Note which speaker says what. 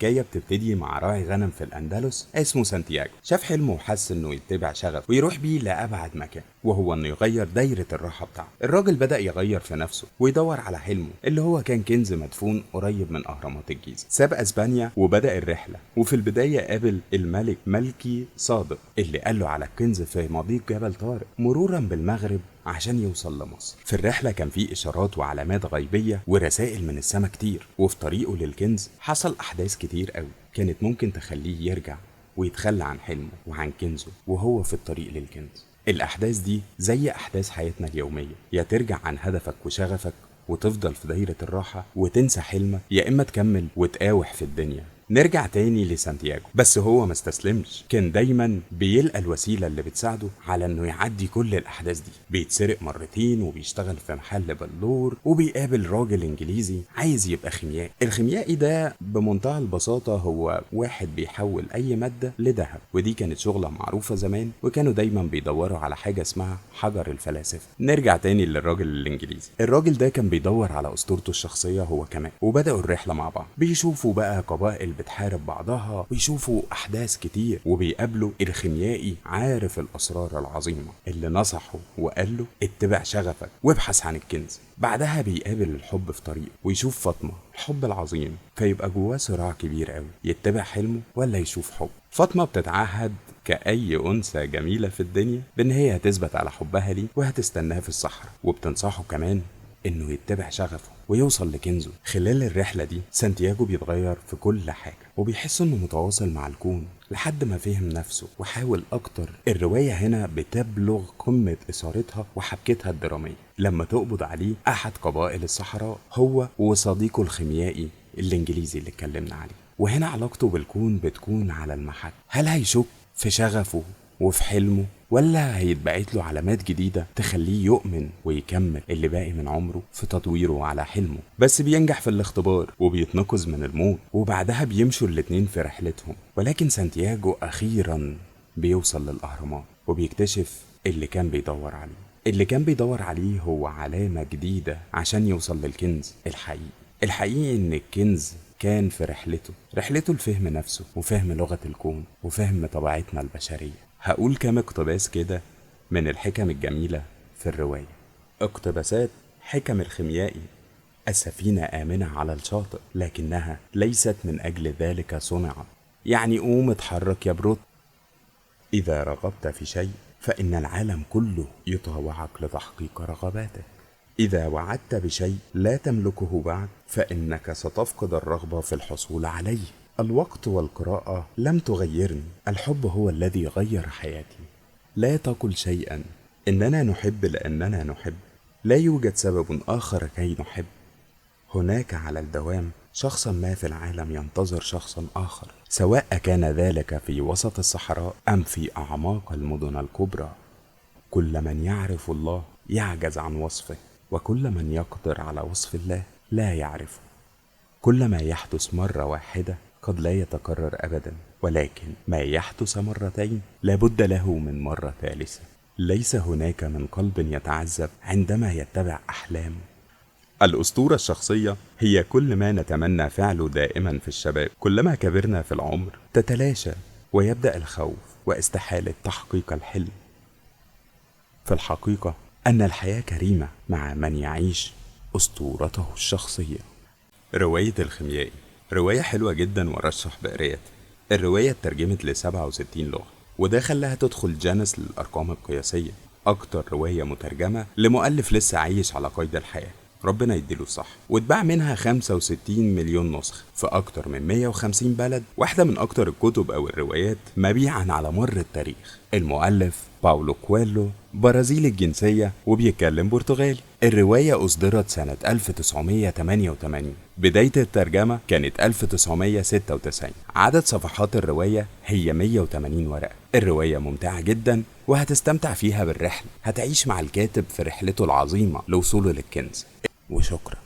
Speaker 1: الحكاية بتبتدي مع راعي غنم في الأندلس اسمه سانتياغو. شاف حلمه وحس إنه يتبع شغف ويروح بيه لأبعد مكان، وهو إنه يغير دايرة الراحة بتاعته. الراجل بدأ يغير في نفسه ويدور على حلمه اللي هو كان كنز مدفون قريب من أهرامات الجيزة. ساب أسبانيا وبدأ الرحلة، وفي البداية قابل الملك ملكي صادق اللي قال له على الكنز في مضيق جبل طارق مرورا بالمغرب عشان يوصل لمصر. في الرحلة كان في إشارات وعلامات غيبية ورسائل من السما كتير، وفي طريقه للكنز حصل أحداث كتير قوي كانت ممكن تخليه يرجع ويتخلى عن حلمه وعن كنزه وهو في الطريق للكنز. الأحداث دي زي أحداث حياتنا اليومية، يا ترجع عن هدفك وشغفك وتفضل في دايرة الراحة وتنسى حلمك، يا إما تكمل وتقاوح في الدنيا. نرجع تاني لسانتياغو، بس هو ما استسلمش، كان دايما بيلقى الوسيلة اللي بتساعده على انه يعدي كل الاحداث دي. بيتسرق مرتين وبيشتغل في محل بلور، وبيقابل راجل انجليزي عايز يبقى خيميائي. الخيميائي ده بمنتهى البساطة هو واحد بيحول اي مادة لذهب، ودي كانت شغلة معروفة زمان، وكانوا دايما بيدوروا على حاجة اسمها حجر الفلاسفة. نرجع تاني للراجل الانجليزي. الراجل ده كان بيدور على اسطورته الشخصية هو كمان، وبدأوا الرحلة مع بعض. بيشوفوا بقى قبائل بتحارب بعضها، ويشوفوا احداث كتير، وبيقابلوا الخيميائي عارف الاسرار العظيمه اللي نصحه وقال له اتبع شغفك وابحث عن الكنز. بعدها بيقابل الحب في طريقه ويشوف فاطمه الحب العظيم، فيبقى جواه صراع كبير قوي، يتبع حلمه ولا يشوف حب. فاطمه بتتعهد كأي أنثى جميلة في الدنيا بإن هي هتثبت على حبها ليه وهتستناه في الصحراء، وبتنصحه كمان إنه يتبع شغفه ويوصل لكنزه. خلال الرحلة دي سانتياغو بيتغير في كل حاجة، وبيحس إنه متواصل مع الكون لحد ما فهم نفسه وحاول أكتر. الرواية هنا بتبلغ قمة إثارتها وحبكتها الدرامية لما تقبض عليه أحد قبائل الصحراء هو وصديقه الخيميائي الإنجليزي اللي اتكلمنا عليه. وهنا علاقته بالكون بتكون على المحك. هل هيشك في شغفه وفي حلمه، ولا هيتبعت له علامات جديدة تخليه يؤمن ويكمل اللي باقي من عمره في تطويره على حلمه؟ بس بينجح في الاختبار وبيتنقذ من الموت، وبعدها بيمشوا الاتنين في رحلتهم. ولكن سانتياغو أخيرا بيوصل للأهرامات وبيكتشف اللي كان بيدور عليه. اللي كان بيدور عليه هو علامة جديدة عشان يوصل للكنز الحقيقي إن الكنز كان في رحلته لفهم نفسه وفهم لغة الكون وفهم طبيعتنا البشرية. هقول كام اقتباس كده من الحكم الجميلة في الرواية. اقتباسات حكم الخيميائي: السفينة آمنة على الشاطئ، لكنها ليست من أجل ذلك صنعت. يعني قوم اتحرك يا بروت. إذا رغبت في شيء فإن العالم كله يطاوعك لتحقيق رغباتك. إذا وعدت بشيء لا تملكه بعد فإنك ستفقد الرغبة في الحصول عليه. الوقت والقراءة لم تغيرني، الحب هو الذي غير حياتي. لا تقل شيئا إننا نحب لأننا نحب، لا يوجد سبب آخر كي نحب. هناك على الدوام شخصا ما في العالم ينتظر شخصا آخر، سواء كان ذلك في وسط الصحراء أم في أعماق المدن الكبرى. كل من يعرف الله يعجز عن وصفه، وكل من يقدر على وصف الله لا يعرفه. كل ما يحدث مرة واحدة قد لا يتكرر أبدا، ولكن ما يحدث مرتين لابد له من مرة ثالثة. ليس هناك من قلب يتعذب عندما يتبع أحلامه. الأسطورة الشخصية هي كل ما نتمنى فعله دائما في الشباب. كلما كبرنا في العمر تتلاشى ويبدأ الخوف واستحالة تحقيق الحلم. في الحقيقة أن الحياة كريمة مع من يعيش أسطورته الشخصية. رواية الخيميائي رواية حلوة جدا ورشح بقرايتها. الرواية اترجمت ل67 لغة، وده خلاها تدخل جانس للأرقام القياسية، أكتر رواية مترجمة لمؤلف لسه عايش على قيد الحياة، ربنا يديله الصح. واتباع منها 65 مليون نسخة في أكتر من 150 بلد. واحدة من أكتر الكتب أو الروايات مبيعا على مر التاريخ. المؤلف باولو كويلو برازيلي الجنسية وبيتكلم برتغالي. الرواية أصدرت سنة 1988. بداية الترجمة كانت 1996. عدد صفحات الرواية هي 180 ورقة. الرواية ممتعة جدا وهتستمتع فيها بالرحلة، هتعيش مع الكاتب في رحلته العظيمة لوصوله للكنز. وشكرا.